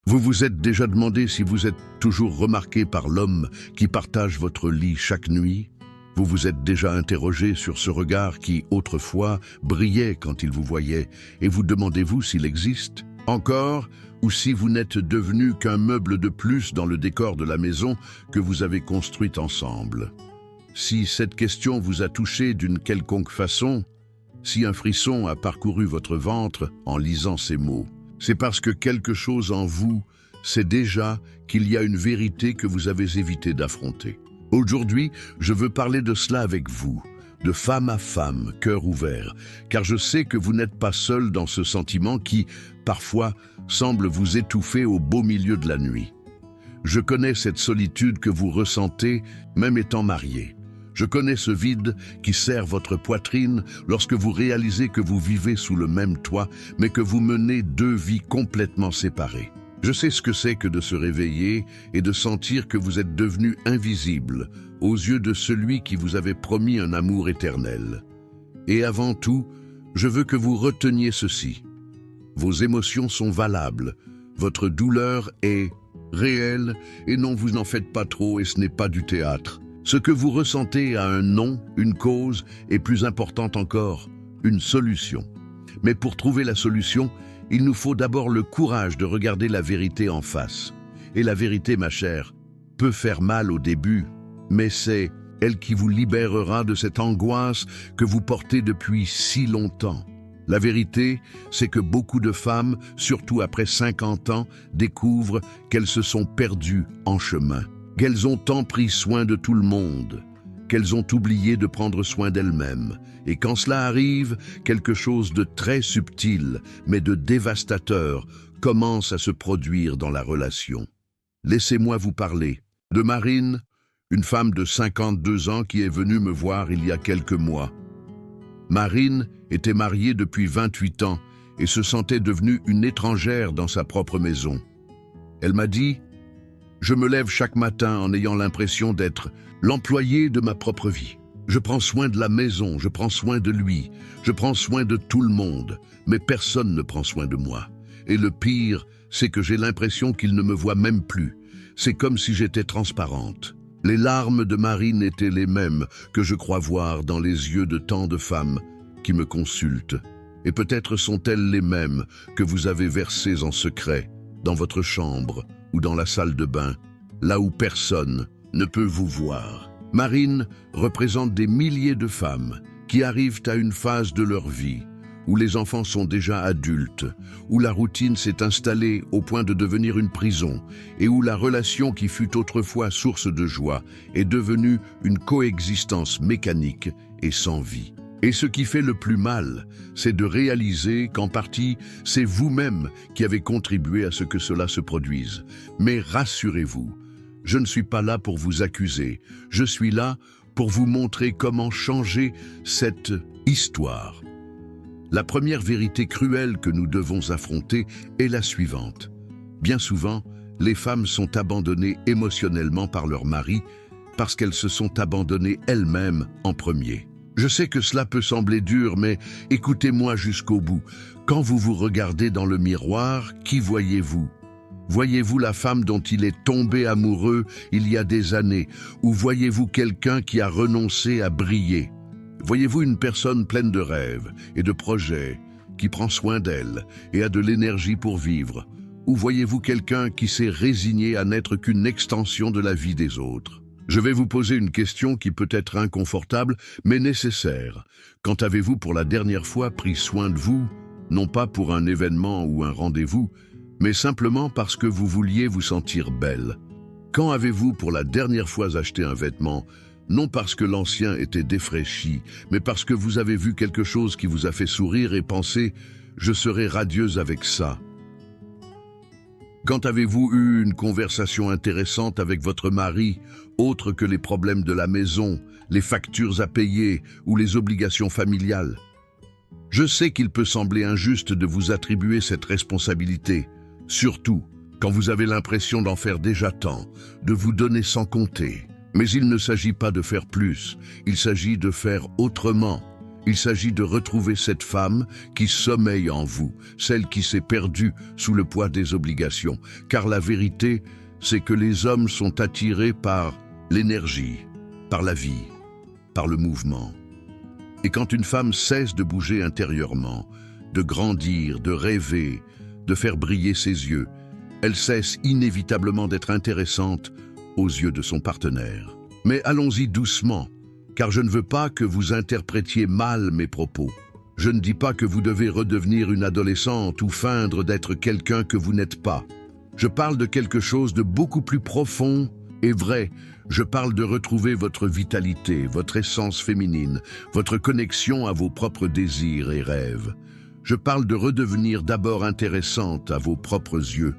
Vous vous êtes déjà demandé si vous êtes toujours remarqué par l'homme qui partage votre lit chaque nuit? Vous vous êtes déjà interrogé sur ce regard qui, autrefois, brillait quand il vous voyait, et vous demandez-vous s'il existe encore, ou si vous n'êtes devenu qu'un meuble de plus dans le décor de la maison que vous avez construite ensemble? Si cette question vous a touché d'une quelconque façon, si un frisson a parcouru votre ventre en lisant ces mots, c'est parce que quelque chose en vous sait déjà qu'il y a une vérité que vous avez évité d'affronter. Aujourd'hui, je veux parler de cela avec vous, de femme à femme, cœur ouvert, car je sais que vous n'êtes pas seul dans ce sentiment qui, parfois, semble vous étouffer au beau milieu de la nuit. Je connais cette solitude que vous ressentez, même étant marié. Je connais ce vide qui serre votre poitrine lorsque vous réalisez que vous vivez sous le même toit, mais que vous menez deux vies complètement séparées. Je sais ce que c'est que de se réveiller et de sentir que vous êtes devenu invisible aux yeux de celui qui vous avait promis un amour éternel. Et avant tout, je veux que vous reteniez ceci. Vos émotions sont valables, votre douleur est réelle, et non, vous n'en faites pas trop et ce n'est pas du théâtre. Ce que vous ressentez a un nom, une cause, et plus important encore, une solution. Mais pour trouver la solution, il nous faut d'abord le courage de regarder la vérité en face. Et la vérité, ma chère, peut faire mal au début, mais c'est elle qui vous libérera de cette angoisse que vous portez depuis si longtemps. La vérité, c'est que beaucoup de femmes, surtout après 50 ans, découvrent qu'elles se sont perdues en chemin. Qu'elles ont tant pris soin de tout le monde, qu'elles ont oublié de prendre soin d'elles-mêmes. Et quand cela arrive, quelque chose de très subtil, mais de dévastateur, commence à se produire dans la relation. Laissez-moi vous parler de Marine, une femme de 52 ans qui est venue me voir il y a quelques mois. Marine était mariée depuis 28 ans et se sentait devenue une étrangère dans sa propre maison. Elle m'a dit: je me lève chaque matin en ayant l'impression d'être l'employé de ma propre vie. Je prends soin de la maison, je prends soin de lui, je prends soin de tout le monde, mais personne ne prend soin de moi. Et le pire, c'est que j'ai l'impression qu'il ne me voit même plus. C'est comme si j'étais transparente. Les larmes de Marine étaient les mêmes que je crois voir dans les yeux de tant de femmes qui me consultent. Et peut-être sont-elles les mêmes que vous avez versées en secret, dans votre chambre, ou dans la salle de bain, là où personne ne peut vous voir. Marine représente des milliers de femmes qui arrivent à une phase de leur vie où les enfants sont déjà adultes, où la routine s'est installée au point de devenir une prison et où la relation qui fut autrefois source de joie est devenue une coexistence mécanique et sans vie. Et ce qui fait le plus mal, c'est de réaliser qu'en partie, c'est vous-même qui avez contribué à ce que cela se produise. Mais rassurez-vous, je ne suis pas là pour vous accuser, je suis là pour vous montrer comment changer cette histoire. La première vérité cruelle que nous devons affronter est la suivante. Bien souvent, les femmes sont abandonnées émotionnellement par leur mari parce qu'elles se sont abandonnées elles-mêmes en premier. Je sais que cela peut sembler dur, mais écoutez-moi jusqu'au bout. Quand vous vous regardez dans le miroir, qui voyez-vous? Voyez-vous la femme dont il est tombé amoureux il y a des années? Ou voyez-vous quelqu'un qui a renoncé à briller? Voyez-vous une personne pleine de rêves et de projets, qui prend soin d'elle et a de l'énergie pour vivre? Ou voyez-vous quelqu'un qui s'est résigné à n'être qu'une extension de la vie des autres? Je vais vous poser une question qui peut être inconfortable, mais nécessaire. Quand avez-vous pour la dernière fois pris soin de vous, non pas pour un événement ou un rendez-vous, mais simplement parce que vous vouliez vous sentir belle? Quand avez-vous pour la dernière fois acheté un vêtement, non parce que l'ancien était défraîchi, mais parce que vous avez vu quelque chose qui vous a fait sourire et penser « je serai radieuse avec ça ». Quand avez-vous eu une conversation intéressante avec votre mari, autre que les problèmes de la maison, les factures à payer ou les obligations familiales? Je sais qu'il peut sembler injuste de vous attribuer cette responsabilité, surtout quand vous avez l'impression d'en faire déjà tant, de vous donner sans compter. Mais il ne s'agit pas de faire plus, il s'agit de faire autrement. Il s'agit de retrouver cette femme qui sommeille en vous, celle qui s'est perdue sous le poids des obligations. Car la vérité, c'est que les hommes sont attirés par l'énergie, par la vie, par le mouvement. Et quand une femme cesse de bouger intérieurement, de grandir, de rêver, de faire briller ses yeux, elle cesse inévitablement d'être intéressante aux yeux de son partenaire. Mais allons-y doucement, car je ne veux pas que vous interprétiez mal mes propos. Je ne dis pas que vous devez redevenir une adolescente ou feindre d'être quelqu'un que vous n'êtes pas. Je parle de quelque chose de beaucoup plus profond et vrai. Je parle de retrouver votre vitalité, votre essence féminine, votre connexion à vos propres désirs et rêves. Je parle de redevenir d'abord intéressante à vos propres yeux,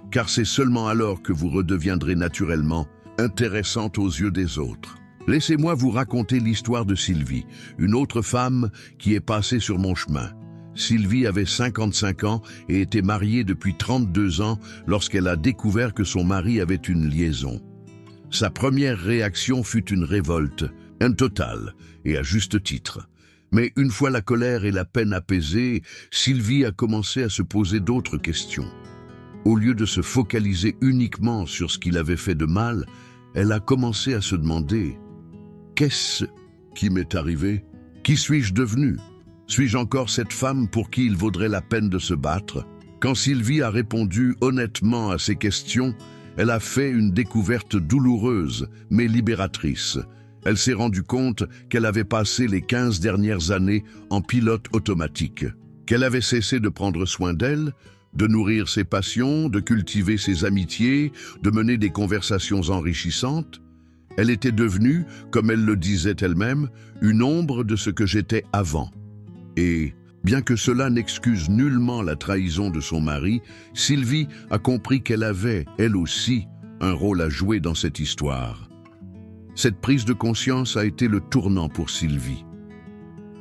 car c'est seulement alors que vous redeviendrez naturellement intéressante aux yeux des autres. Laissez-moi vous raconter l'histoire de Sylvie, une autre femme qui est passée sur mon chemin. Sylvie avait 55 ans et était mariée depuis 32 ans lorsqu'elle a découvert que son mari avait une liaison. Sa première réaction fut une révolte, un total, et à juste titre. Mais une fois la colère et la peine apaisées, Sylvie a commencé à se poser d'autres questions. Au lieu de se focaliser uniquement sur ce qu'il avait fait de mal, elle a commencé à se demander « Qu'est-ce qui m'est arrivé? Qui suis-je devenue? Suis-je encore cette femme pour qui il vaudrait la peine de se battre ?» Quand Sylvie a répondu honnêtement à ces questions, elle a fait une découverte douloureuse, mais libératrice. Elle s'est rendue compte qu'elle avait passé les 15 dernières années en pilote automatique, qu'elle avait cessé de prendre soin d'elle, de nourrir ses passions, de cultiver ses amitiés, de mener des conversations enrichissantes. Elle était devenue, comme elle le disait elle-même, une ombre de ce que j'étais avant. Et, bien que cela n'excuse nullement la trahison de son mari, Sylvie a compris qu'elle avait, elle aussi, un rôle à jouer dans cette histoire. Cette prise de conscience a été le tournant pour Sylvie.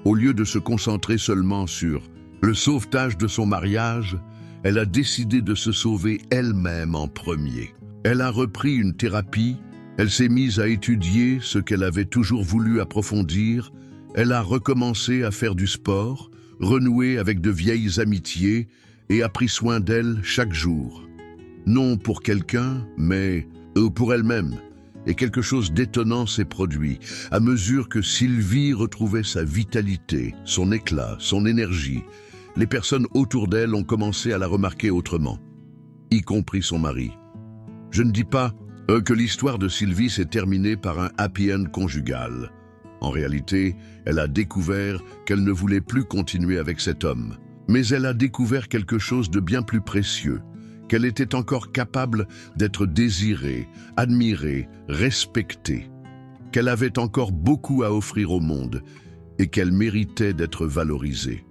Au lieu de se concentrer seulement sur le sauvetage de son mariage, elle a décidé de se sauver elle-même en premier. Elle a repris une thérapie, elle s'est mise à étudier ce qu'elle avait toujours voulu approfondir, elle a recommencé à faire du sport, renoué avec de vieilles amitiés et a pris soin d'elle chaque jour. Non pour quelqu'un, mais pour elle-même. Et quelque chose d'étonnant s'est produit. À mesure que Sylvie retrouvait sa vitalité, son éclat, son énergie, les personnes autour d'elle ont commencé à la remarquer autrement, y compris son mari. Je ne dis pas que l'histoire de Sylvie s'est terminée par un happy end conjugal. En réalité, elle a découvert qu'elle ne voulait plus continuer avec cet homme. Mais elle a découvert quelque chose de bien plus précieux, qu'elle était encore capable d'être désirée, admirée, respectée, qu'elle avait encore beaucoup à offrir au monde et qu'elle méritait d'être valorisée.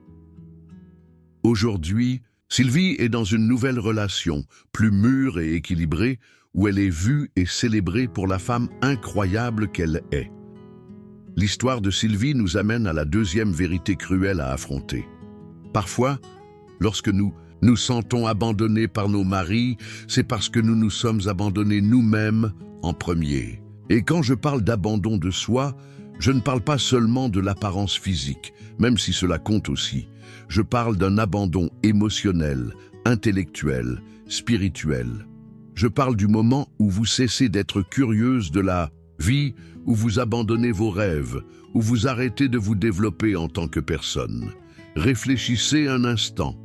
Aujourd'hui, Sylvie est dans une nouvelle relation, plus mûre et équilibrée, où elle est vue et célébrée pour la femme incroyable qu'elle est. L'histoire de Sylvie nous amène à la deuxième vérité cruelle à affronter. Parfois, lorsque nous nous sentons abandonnés par nos maris, c'est parce que nous nous sommes abandonnés nous-mêmes en premier. Et quand je parle d'abandon de soi, je ne parle pas seulement de l'apparence physique, même si cela compte aussi. Je parle d'un abandon émotionnel, intellectuel, spirituel. Je parle du moment où vous cessez d'être curieuse de la vie, où vous abandonnez vos rêves, où vous arrêtez de vous développer en tant que personne. Réfléchissez un instant.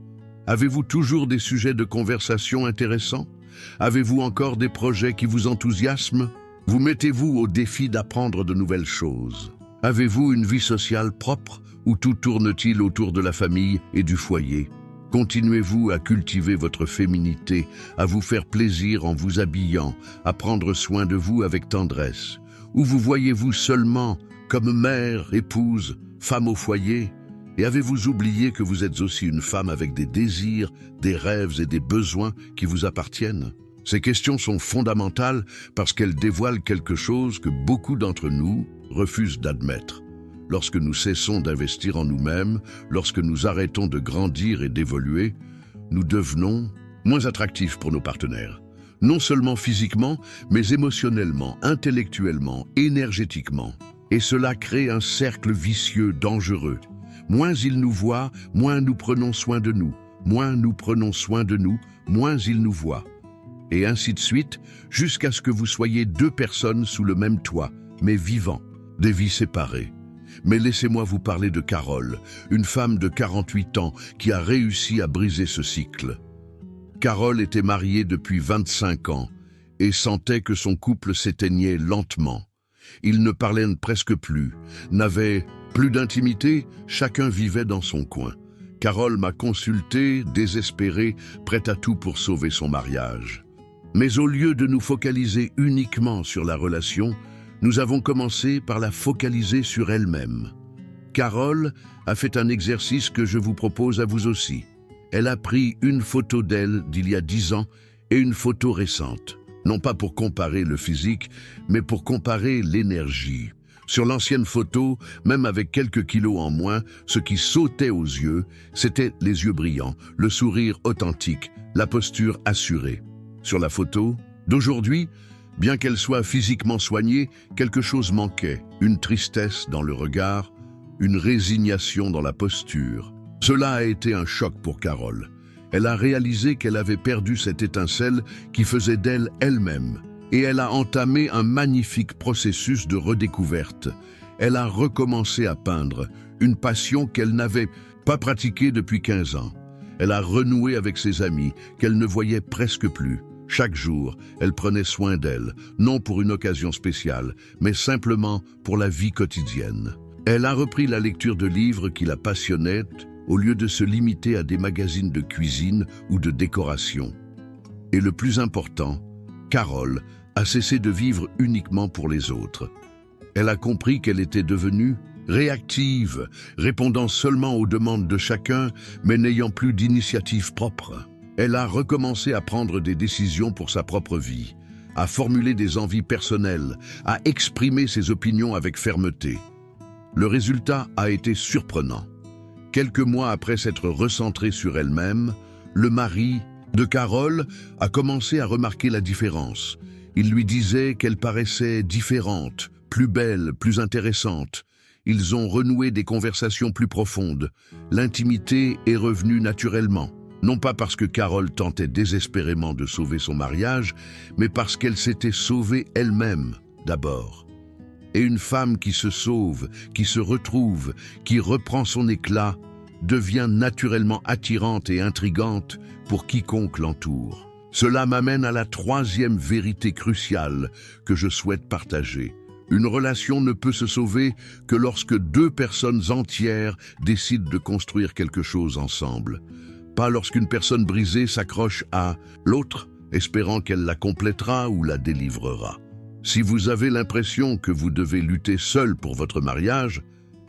Avez-vous toujours des sujets de conversation intéressants? Avez-vous encore des projets qui vous enthousiasment? Vous mettez-vous au défi d'apprendre de nouvelles choses? Avez-vous une vie sociale propre ou tout tourne-t-il autour de la famille et du foyer? Continuez-vous à cultiver votre féminité, à vous faire plaisir en vous habillant, à prendre soin de vous avec tendresse? Ou vous voyez-vous seulement comme mère, épouse, femme au foyer? Et avez-vous oublié que vous êtes aussi une femme avec des désirs, des rêves et des besoins qui vous appartiennent? Ces questions sont fondamentales parce qu'elles dévoilent quelque chose que beaucoup d'entre nous refusent d'admettre. Lorsque nous cessons d'investir en nous-mêmes, lorsque nous arrêtons de grandir et d'évoluer, nous devenons moins attractifs pour nos partenaires. Non seulement physiquement, mais émotionnellement, intellectuellement, énergétiquement. Et cela crée un cercle vicieux dangereux. Moins il nous voit, moins nous prenons soin de nous. Moins nous prenons soin de nous, moins il nous voit. Et ainsi de suite, jusqu'à ce que vous soyez deux personnes sous le même toit, mais vivants, des vies séparées. Mais laissez-moi vous parler de Carole, une femme de 48 ans qui a réussi à briser ce cycle. Carole était mariée depuis 25 ans et sentait que son couple s'éteignait lentement. Ils ne parlaient presque plus, n'avaient plus d'intimité, chacun vivait dans son coin. Carole m'a consulté, désespérée, prête à tout pour sauver son mariage. Mais au lieu de nous focaliser uniquement sur la relation, nous avons commencé par la focaliser sur elle-même. Carole a fait un exercice que je vous propose à vous aussi. Elle a pris une photo d'elle d'il y a 10 ans et une photo récente. Non pas pour comparer le physique, mais pour comparer l'énergie. Sur l'ancienne photo, même avec quelques kilos en moins, ce qui sautait aux yeux, c'était les yeux brillants, le sourire authentique, la posture assurée. Sur la photo d'aujourd'hui, bien qu'elle soit physiquement soignée, quelque chose manquait, une tristesse dans le regard, une résignation dans la posture. Cela a été un choc pour Carole. Elle a réalisé qu'elle avait perdu cette étincelle qui faisait d'elle elle-même. Et elle a entamé un magnifique processus de redécouverte. Elle a recommencé à peindre, une passion qu'elle n'avait pas pratiquée depuis 15 ans. Elle a renoué avec ses amis, qu'elle ne voyait presque plus. Chaque jour, elle prenait soin d'elle, non pour une occasion spéciale, mais simplement pour la vie quotidienne. Elle a repris la lecture de livres qui la passionnaient, au lieu de se limiter à des magazines de cuisine ou de décoration. Et le plus important, Carole a cessé de vivre uniquement pour les autres. Elle a compris qu'elle était devenue réactive, répondant seulement aux demandes de chacun, mais n'ayant plus d'initiative propre. Elle a recommencé à prendre des décisions pour sa propre vie, à formuler des envies personnelles, à exprimer ses opinions avec fermeté. Le résultat a été surprenant. Quelques mois après s'être recentrée sur elle-même, le mari de Carole a commencé à remarquer la différence. Il lui disait qu'elle paraissait différente, plus belle, plus intéressante. Ils ont renoué des conversations plus profondes. L'intimité est revenue naturellement. Non pas parce que Carole tentait désespérément de sauver son mariage, mais parce qu'elle s'était sauvée elle-même, d'abord. Et une femme qui se sauve, qui se retrouve, qui reprend son éclat, devient naturellement attirante et intrigante pour quiconque l'entoure. Cela m'amène à la troisième vérité cruciale que je souhaite partager. Une relation ne peut se sauver que lorsque deux personnes entières décident de construire quelque chose ensemble. Pas lorsqu'une personne brisée s'accroche à l'autre, espérant qu'elle la complétera ou la délivrera. Si vous avez l'impression que vous devez lutter seul pour votre mariage,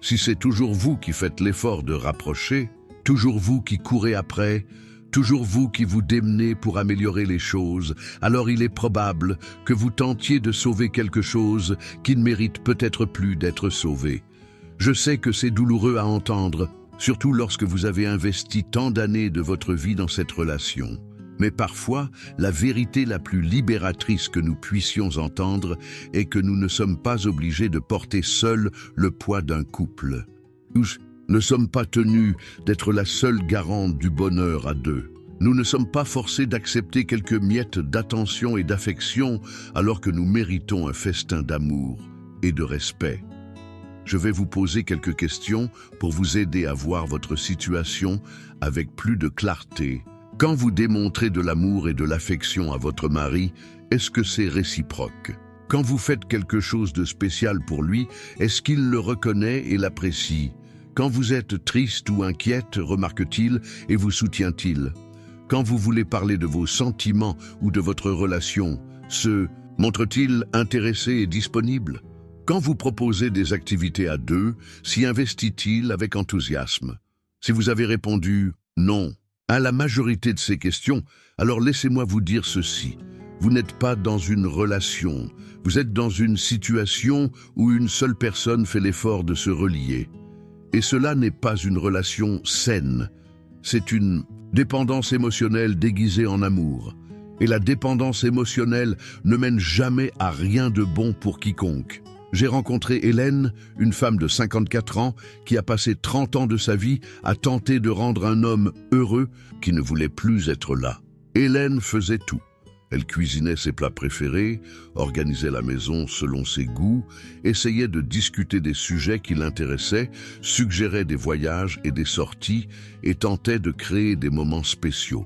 si c'est toujours vous qui faites l'effort de rapprocher, toujours vous qui courez après, toujours vous qui vous démenez pour améliorer les choses, alors il est probable que vous tentiez de sauver quelque chose qui ne mérite peut-être plus d'être sauvé. Je sais que c'est douloureux à entendre, surtout lorsque vous avez investi tant d'années de votre vie dans cette relation. Mais parfois, la vérité la plus libératrice que nous puissions entendre est que nous ne sommes pas obligés de porter seuls le poids d'un couple. Nous ne sommes pas tenus d'être la seule garante du bonheur à deux. Nous ne sommes pas forcés d'accepter quelques miettes d'attention et d'affection alors que nous méritons un festin d'amour et de respect. Je vais vous poser quelques questions pour vous aider à voir votre situation avec plus de clarté. Quand vous démontrez de l'amour et de l'affection à votre mari, est-ce que c'est réciproque? Quand vous faites quelque chose de spécial pour lui, est-ce qu'il le reconnaît et l'apprécie? Quand vous êtes triste ou inquiète, remarque-t-il et vous soutient-il? Quand vous voulez parler de vos sentiments ou de votre relation, se montre-t-il intéressé et disponible? Quand vous proposez des activités à deux, s'y investit-il avec enthousiasme? Si vous avez répondu « non », à la majorité de ces questions, alors laissez-moi vous dire ceci. Vous n'êtes pas dans une relation, vous êtes dans une situation où une seule personne fait l'effort de se relier. Et cela n'est pas une relation saine, c'est une dépendance émotionnelle déguisée en amour. Et la dépendance émotionnelle ne mène jamais à rien de bon pour quiconque. J'ai rencontré Hélène, une femme de 54 ans, qui a passé 30 ans de sa vie à tenter de rendre un homme heureux qui ne voulait plus être là. Hélène faisait tout. Elle cuisinait ses plats préférés, organisait la maison selon ses goûts, essayait de discuter des sujets qui l'intéressaient, suggérait des voyages et des sorties et tentait de créer des moments spéciaux.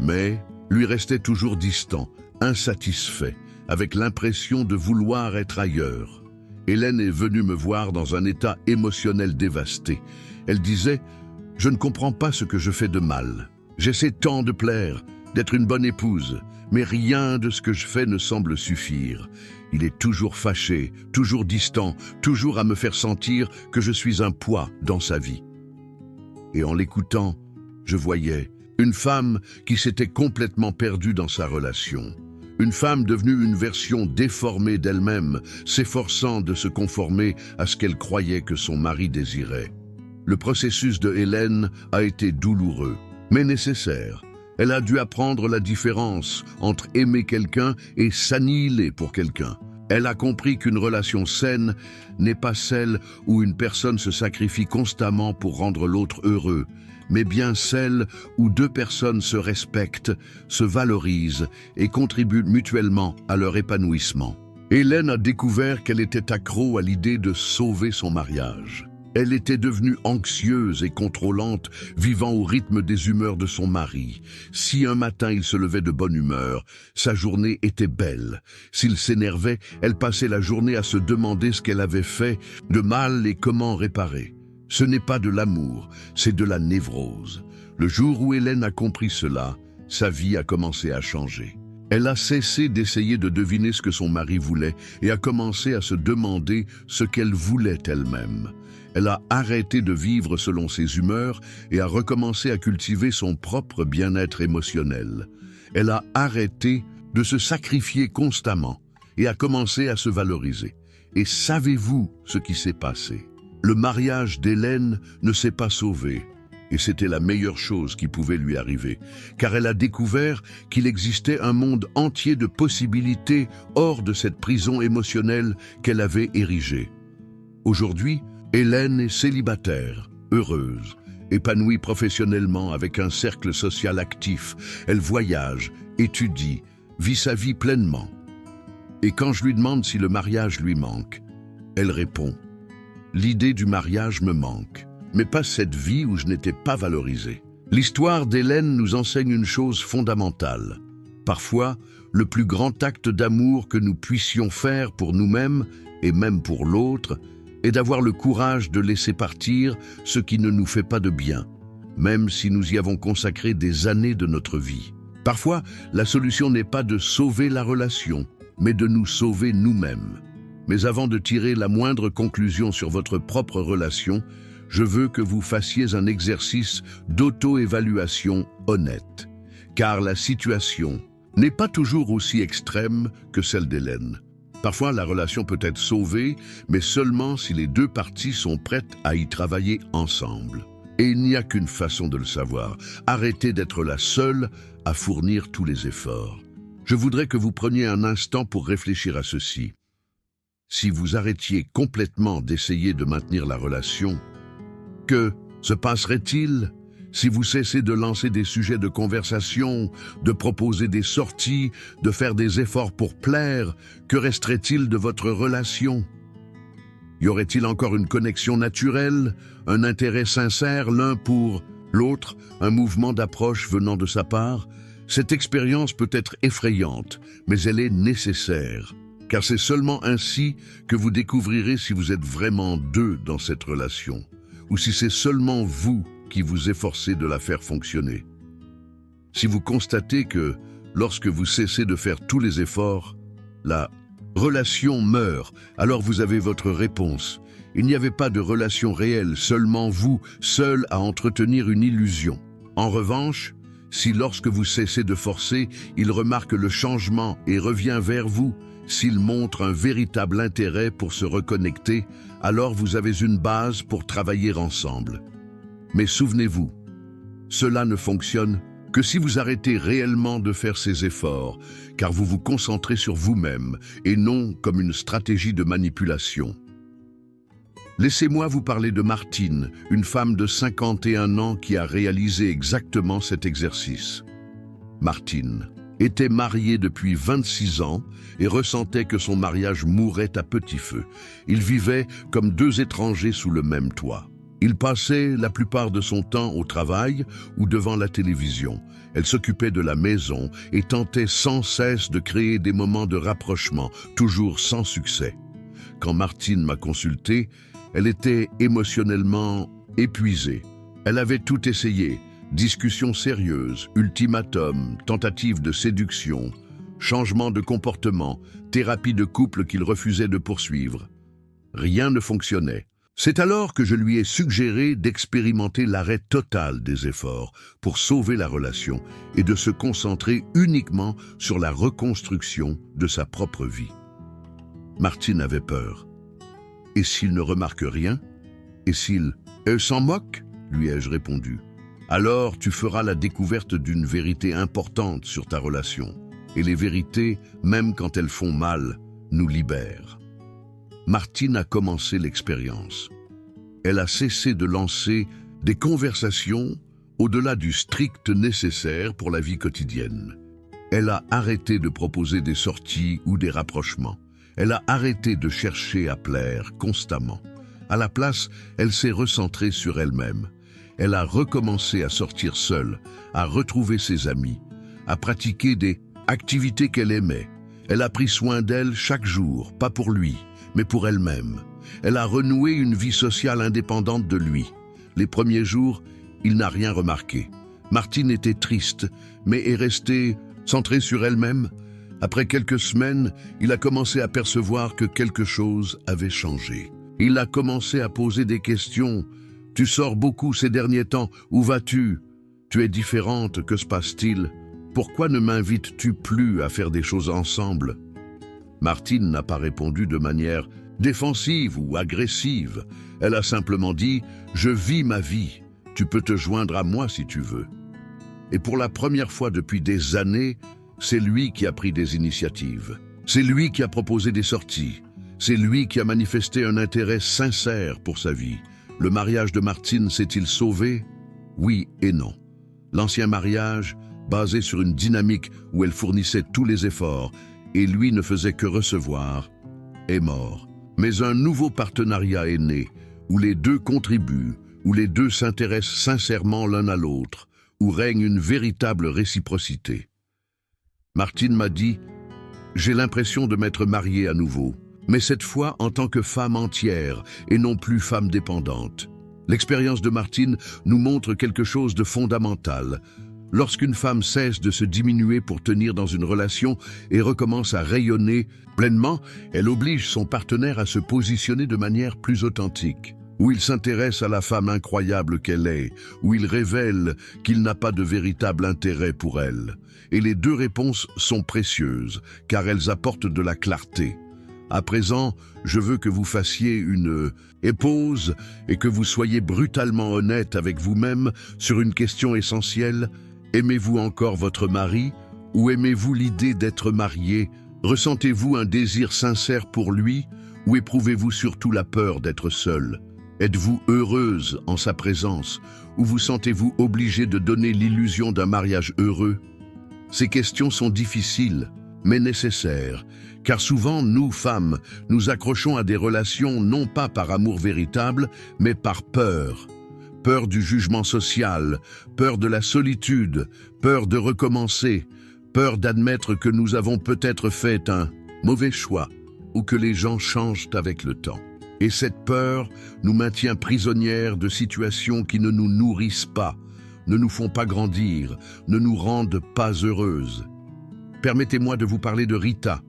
Mais lui restait toujours distant, insatisfait, avec l'impression de vouloir être ailleurs. Hélène est venue me voir dans un état émotionnel dévasté. Elle disait « Je ne comprends pas ce que je fais de mal. J'essaie tant de plaire, d'être une bonne épouse, mais rien de ce que je fais ne semble suffire. Il est toujours fâché, toujours distant, toujours à me faire sentir que je suis un poids dans sa vie. » Et en l'écoutant, je voyais une femme qui s'était complètement perdue dans sa relation. Une femme devenue une version déformée d'elle-même, s'efforçant de se conformer à ce qu'elle croyait que son mari désirait. Le processus de Hélène a été douloureux, mais nécessaire. Elle a dû apprendre la différence entre aimer quelqu'un et s'annihiler pour quelqu'un. Elle a compris qu'une relation saine n'est pas celle où une personne se sacrifie constamment pour rendre l'autre heureux, mais bien celle où deux personnes se respectent, se valorisent et contribuent mutuellement à leur épanouissement. Hélène a découvert qu'elle était accro à l'idée de sauver son mariage. Elle était devenue anxieuse et contrôlante, vivant au rythme des humeurs de son mari. Si un matin il se levait de bonne humeur, sa journée était belle. S'il s'énervait, elle passait la journée à se demander ce qu'elle avait fait de mal et comment réparer. Ce n'est pas de l'amour, c'est de la névrose. Le jour où Hélène a compris cela, sa vie a commencé à changer. Elle a cessé d'essayer de deviner ce que son mari voulait et a commencé à se demander ce qu'elle voulait elle-même. Elle a arrêté de vivre selon ses humeurs et a recommencé à cultiver son propre bien-être émotionnel. Elle a arrêté de se sacrifier constamment et a commencé à se valoriser. Et savez-vous ce qui s'est passé? Le mariage d'Hélène ne s'est pas sauvé. Et c'était la meilleure chose qui pouvait lui arriver, car elle a découvert qu'il existait un monde entier de possibilités hors de cette prison émotionnelle qu'elle avait érigée. Aujourd'hui, Hélène est célibataire, heureuse, épanouie professionnellement avec un cercle social actif. Elle voyage, étudie, vit sa vie pleinement. Et quand je lui demande si le mariage lui manque, elle répond « L'idée du mariage me manque, mais pas cette vie où je n'étais pas valorisée. » L'histoire d'Hélène nous enseigne une chose fondamentale. Parfois, le plus grand acte d'amour que nous puissions faire pour nous-mêmes et même pour l'autre est d'avoir le courage de laisser partir ce qui ne nous fait pas de bien, même si nous y avons consacré des années de notre vie. Parfois, la solution n'est pas de sauver la relation, mais de nous sauver nous-mêmes. Mais avant de tirer la moindre conclusion sur votre propre relation, je veux que vous fassiez un exercice d'auto-évaluation honnête. Car la situation n'est pas toujours aussi extrême que celle d'Hélène. Parfois, la relation peut être sauvée, mais seulement si les deux parties sont prêtes à y travailler ensemble. Et il n'y a qu'une façon de le savoir. Arrêtez d'être la seule à fournir tous les efforts. Je voudrais que vous preniez un instant pour réfléchir à ceci. Si vous arrêtiez complètement d'essayer de maintenir la relation, que se passerait-il si vous cessez de lancer des sujets de conversation, de proposer des sorties, de faire des efforts pour plaire? Que resterait-il de votre relation? Y aurait-il encore une connexion naturelle, un intérêt sincère l'un pour l'autre, un mouvement d'approche venant de sa part? Cette expérience peut être effrayante, mais elle est nécessaire, car c'est seulement ainsi que vous découvrirez si vous êtes vraiment deux dans cette relation, ou si c'est seulement vous qui vous efforcez de la faire fonctionner. Si vous constatez que, lorsque vous cessez de faire tous les efforts, la relation meurt, alors vous avez votre réponse. Il n'y avait pas de relation réelle, seulement vous, seul à entretenir une illusion. En revanche, si lorsque vous cessez de forcer, il remarque le changement et revient vers vous, s'il montre un véritable intérêt pour se reconnecter, alors vous avez une base pour travailler ensemble. Mais souvenez-vous, cela ne fonctionne que si vous arrêtez réellement de faire ces efforts, car vous vous concentrez sur vous-même et non comme une stratégie de manipulation. Laissez-moi vous parler de Martine, une femme de 51 ans qui a réalisé exactement cet exercice. Martine était mariée depuis 26 ans et ressentait que son mariage mourait à petit feu. Ils vivaient comme deux étrangers sous le même toit. Il passait la plupart de son temps au travail ou devant la télévision. Elle s'occupait de la maison et tentait sans cesse de créer des moments de rapprochement, toujours sans succès. Quand Martine m'a consulté, elle était émotionnellement épuisée. Elle avait tout essayé, discussions sérieuses, ultimatums, tentatives de séduction, changement de comportement, thérapie de couple qu'il refusait de poursuivre. Rien ne fonctionnait. C'est alors que je lui ai suggéré d'expérimenter l'arrêt total des efforts pour sauver la relation et de se concentrer uniquement sur la reconstruction de sa propre vie. Martine avait peur. Et s'il ne remarque rien? Et s'il s'en moque? Lui ai-je répondu. Alors tu feras la découverte d'une vérité importante sur ta relation. Et les vérités, même quand elles font mal, nous libèrent. Martine a commencé l'expérience. Elle a cessé de lancer des conversations au-delà du strict nécessaire pour la vie quotidienne. Elle a arrêté de proposer des sorties ou des rapprochements. Elle a arrêté de chercher à plaire constamment. À la place, elle s'est recentrée sur elle-même. Elle a recommencé à sortir seule, à retrouver ses amis, à pratiquer des activités qu'elle aimait. Elle a pris soin d'elle chaque jour, pas pour lui, mais pour elle-même. Elle a renoué une vie sociale indépendante de lui. Les premiers jours, il n'a rien remarqué. Martine était triste, mais est restée centrée sur elle-même. Après quelques semaines, il a commencé à percevoir que quelque chose avait changé. Il a commencé à poser des questions. « Tu sors beaucoup ces derniers temps, où vas-tu? Tu es différente, que se passe-t-il? Pourquoi ne m'invites-tu plus à faire des choses ensemble ?» Martine n'a pas répondu de manière défensive ou agressive. Elle a simplement dit « Je vis ma vie, tu peux te joindre à moi si tu veux. » Et pour la première fois depuis des années, c'est lui qui a pris des initiatives. C'est lui qui a proposé des sorties. C'est lui qui a manifesté un intérêt sincère pour sa vie. Le mariage de Martine s'est-il sauvé? Oui et non. L'ancien mariage, basé sur une dynamique où elle fournissait tous les efforts et lui ne faisait que recevoir, est mort. Mais un nouveau partenariat est né, où les deux contribuent, où les deux s'intéressent sincèrement l'un à l'autre, où règne une véritable réciprocité. Martine m'a dit « J'ai l'impression de m'être mariée à nouveau, mais cette fois en tant que femme entière et non plus femme dépendante. » L'expérience de Martine nous montre quelque chose de fondamental. Lorsqu'une femme cesse de se diminuer pour tenir dans une relation et recommence à rayonner pleinement, elle oblige son partenaire à se positionner de manière plus authentique, où il s'intéresse à la femme incroyable qu'elle est, où il révèle qu'il n'a pas de véritable intérêt pour elle. Et les deux réponses sont précieuses, car elles apportent de la clarté. À présent, je veux que vous fassiez une pause et que vous soyez brutalement honnête avec vous-même sur une question essentielle. Aimez-vous encore votre mari ou aimez-vous l'idée d'être marié? Ressentez-vous un désir sincère pour lui ou éprouvez-vous surtout la peur d'être seule? Êtes-vous heureuse en sa présence ou vous sentez-vous obligée de donner l'illusion d'un mariage heureux? Ces questions sont difficiles, mais nécessaires, car souvent, nous, femmes, nous accrochons à des relations non pas par amour véritable, mais par peur. Peur du jugement social, peur de la solitude, peur de recommencer, peur d'admettre que nous avons peut-être fait un mauvais choix ou que les gens changent avec le temps. Et cette peur nous maintient prisonnières de situations qui ne nous nourrissent pas, ne nous font pas grandir, ne nous rendent pas heureuses. Permettez-moi de vous parler de Rita,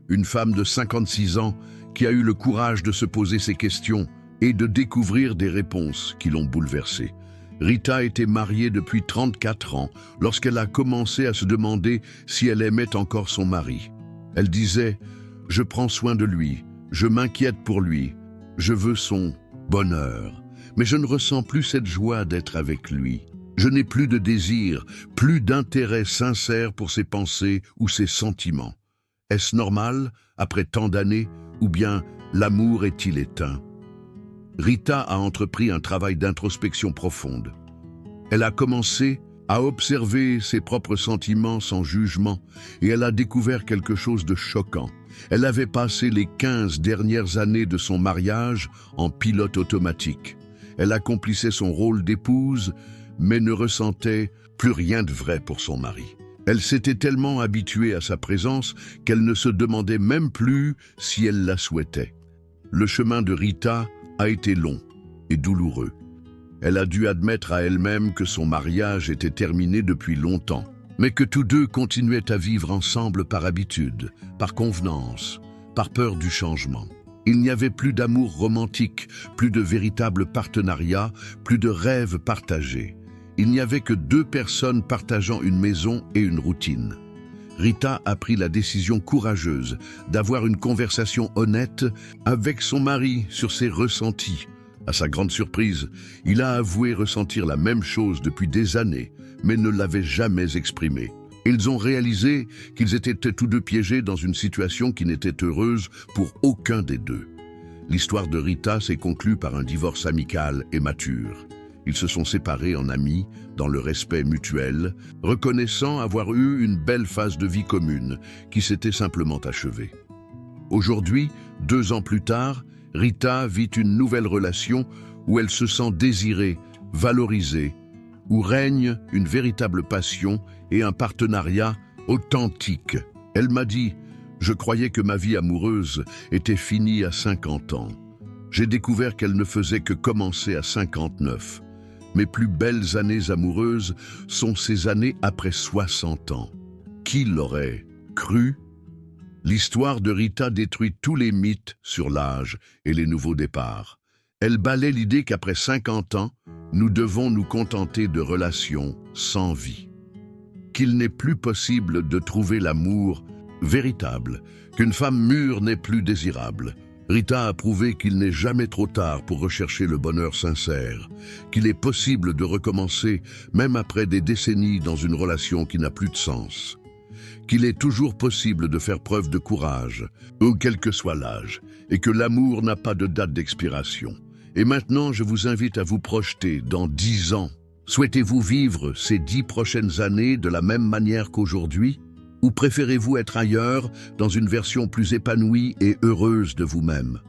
une femme de 56 ans qui a eu le courage de se poser ces questions et de découvrir des réponses qui l'ont bouleversée. Rita était mariée depuis 34 ans lorsqu'elle a commencé à se demander si elle aimait encore son mari. Elle disait « Je prends soin de lui, je m'inquiète pour lui, je veux son bonheur, mais je ne ressens plus cette joie d'être avec lui. Je n'ai plus de désir, plus d'intérêt sincère pour ses pensées ou ses sentiments. Est-ce normal, après tant d'années, ou bien l'amour est-il éteint? Rita a entrepris un travail d'introspection profonde. Elle a commencé à observer ses propres sentiments sans jugement et elle a découvert quelque chose de choquant. Elle avait passé les 15 dernières années de son mariage en pilote automatique. Elle accomplissait son rôle d'épouse, mais ne ressentait plus rien de vrai pour son mari. Elle s'était tellement habituée à sa présence qu'elle ne se demandait même plus si elle la souhaitait. Le chemin de Rita a été long et douloureux. Elle a dû admettre à elle-même que son mariage était terminé depuis longtemps, mais que tous deux continuaient à vivre ensemble par habitude, par convenance, par peur du changement. Il n'y avait plus d'amour romantique, plus de véritable partenariat, plus de rêves partagés. Il n'y avait que deux personnes partageant une maison et une routine. Rita a pris la décision courageuse d'avoir une conversation honnête avec son mari sur ses ressentis. À sa grande surprise, il a avoué ressentir la même chose depuis des années, mais ne l'avait jamais exprimé. Ils ont réalisé qu'ils étaient tous deux piégés dans une situation qui n'était heureuse pour aucun des deux. L'histoire de Rita s'est conclue par un divorce amical et mature. Ils se sont séparés en amis, dans le respect mutuel, reconnaissant avoir eu une belle phase de vie commune qui s'était simplement achevée. Aujourd'hui, 2 ans plus tard, Rita vit une nouvelle relation où elle se sent désirée, valorisée, où règne une véritable passion et un partenariat authentique. Elle m'a dit « Je croyais que ma vie amoureuse était finie à 50 ans. J'ai découvert qu'elle ne faisait que commencer à 59. Mes plus belles années amoureuses sont ces années après 60 ans. Qui l'aurait cru ?» L'histoire de Rita détruit tous les mythes sur l'âge et les nouveaux départs. Elle balaie l'idée qu'après 50 ans, nous devons nous contenter de relations sans vie. Qu'il n'est plus possible de trouver l'amour véritable, qu'une femme mûre n'est plus désirable. Rita a prouvé qu'il n'est jamais trop tard pour rechercher le bonheur sincère, qu'il est possible de recommencer même après des décennies dans une relation qui n'a plus de sens, qu'il est toujours possible de faire preuve de courage, ou quel que soit l'âge, et que l'amour n'a pas de date d'expiration. Et maintenant, je vous invite à vous projeter dans 10 ans. Souhaitez-vous vivre ces 10 prochaines années de la même manière qu'aujourd'hui? Ou préférez-vous être ailleurs, dans une version plus épanouie et heureuse de vous-même?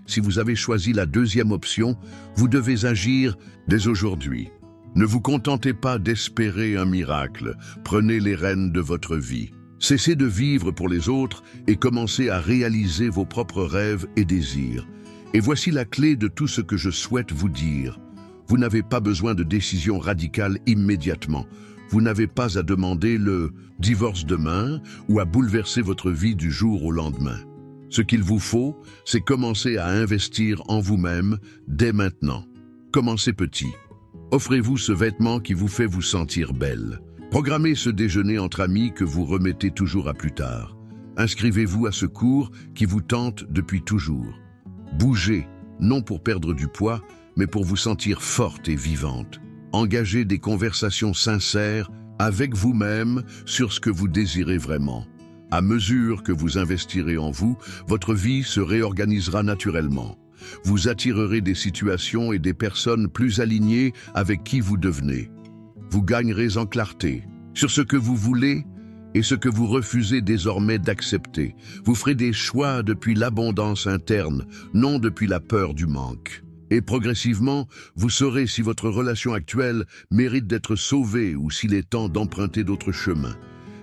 Si vous avez choisi la deuxième option, vous devez agir dès aujourd'hui. Ne vous contentez pas d'espérer un miracle, prenez les rênes de votre vie. Cessez de vivre pour les autres et commencez à réaliser vos propres rêves et désirs. Et voici la clé de tout ce que je souhaite vous dire. Vous n'avez pas besoin de décision radicale immédiatement. Vous n'avez pas à demander le divorce demain ou à bouleverser votre vie du jour au lendemain. Ce qu'il vous faut, c'est commencer à investir en vous-même dès maintenant. Commencez petit. Offrez-vous ce vêtement qui vous fait vous sentir belle. Programmez ce déjeuner entre amis que vous remettez toujours à plus tard. Inscrivez-vous à ce cours qui vous tente depuis toujours. Bougez, non pour perdre du poids, mais pour vous sentir forte et vivante. Engagez des conversations sincères avec vous-même sur ce que vous désirez vraiment. À mesure que vous investirez en vous, votre vie se réorganisera naturellement. Vous attirerez des situations et des personnes plus alignées avec qui vous devenez. Vous gagnerez en clarté sur ce que vous voulez et ce que vous refusez désormais d'accepter. Vous ferez des choix depuis l'abondance interne, non depuis la peur du manque. Et progressivement, vous saurez si votre relation actuelle mérite d'être sauvée ou s'il est temps d'emprunter d'autres chemins.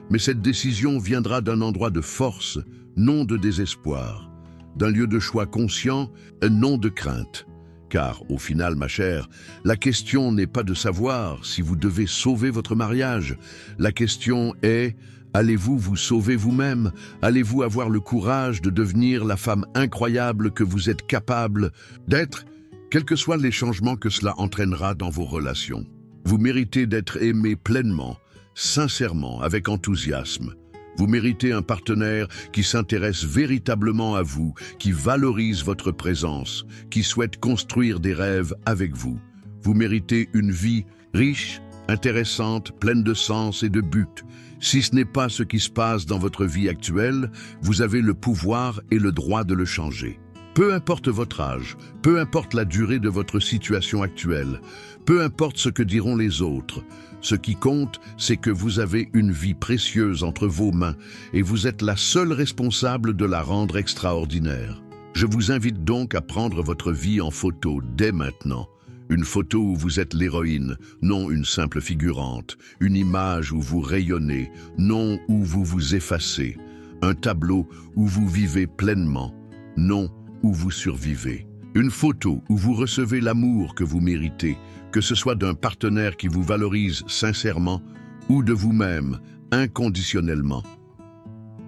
Mais cette décision viendra d'un endroit de force, non de désespoir, d'un lieu de choix conscient, non de crainte. Car, au final, ma chère, la question n'est pas de savoir si vous devez sauver votre mariage. La question est, allez-vous vous sauver vous-même? Allez-vous avoir le courage de devenir la femme incroyable que vous êtes capable d'être? Quels que soient les changements que cela entraînera dans vos relations. Vous méritez d'être aimé pleinement, sincèrement, avec enthousiasme. Vous méritez un partenaire qui s'intéresse véritablement à vous, qui valorise votre présence, qui souhaite construire des rêves avec vous. Vous méritez une vie riche, intéressante, pleine de sens et de but. Si ce n'est pas ce qui se passe dans votre vie actuelle, vous avez le pouvoir et le droit de le changer. Peu importe votre âge, peu importe la durée de votre situation actuelle, peu importe ce que diront les autres, ce qui compte, c'est que vous avez une vie précieuse entre vos mains et vous êtes la seule responsable de la rendre extraordinaire. Je vous invite donc à prendre votre vie en photo dès maintenant. Une photo où vous êtes l'héroïne, non une simple figurante. Une image où vous rayonnez, non où vous vous effacez. Un tableau où vous vivez pleinement, non où vous survivez. Une photo où vous recevez l'amour que vous méritez, que ce soit d'un partenaire qui vous valorise sincèrement ou de vous-même, inconditionnellement.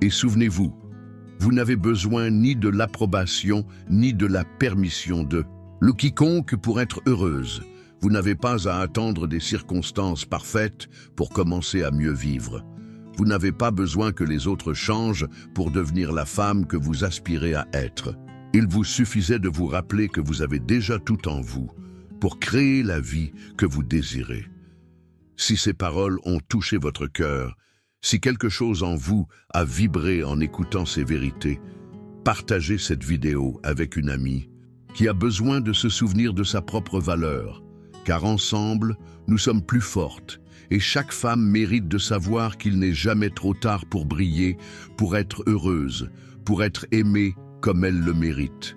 Et souvenez-vous, vous n'avez besoin ni de l'approbation ni de la permission de quiconque pour être heureuse. Vous n'avez pas à attendre des circonstances parfaites pour commencer à mieux vivre. Vous n'avez pas besoin que les autres changent pour devenir la femme que vous aspirez à être. Il vous suffisait de vous rappeler que vous avez déjà tout en vous pour créer la vie que vous désirez. Si ces paroles ont touché votre cœur, si quelque chose en vous a vibré en écoutant ces vérités, partagez cette vidéo avec une amie qui a besoin de se souvenir de sa propre valeur, car ensemble, nous sommes plus fortes et chaque femme mérite de savoir qu'il n'est jamais trop tard pour briller, pour être heureuse, pour être aimée comme elle le mérite.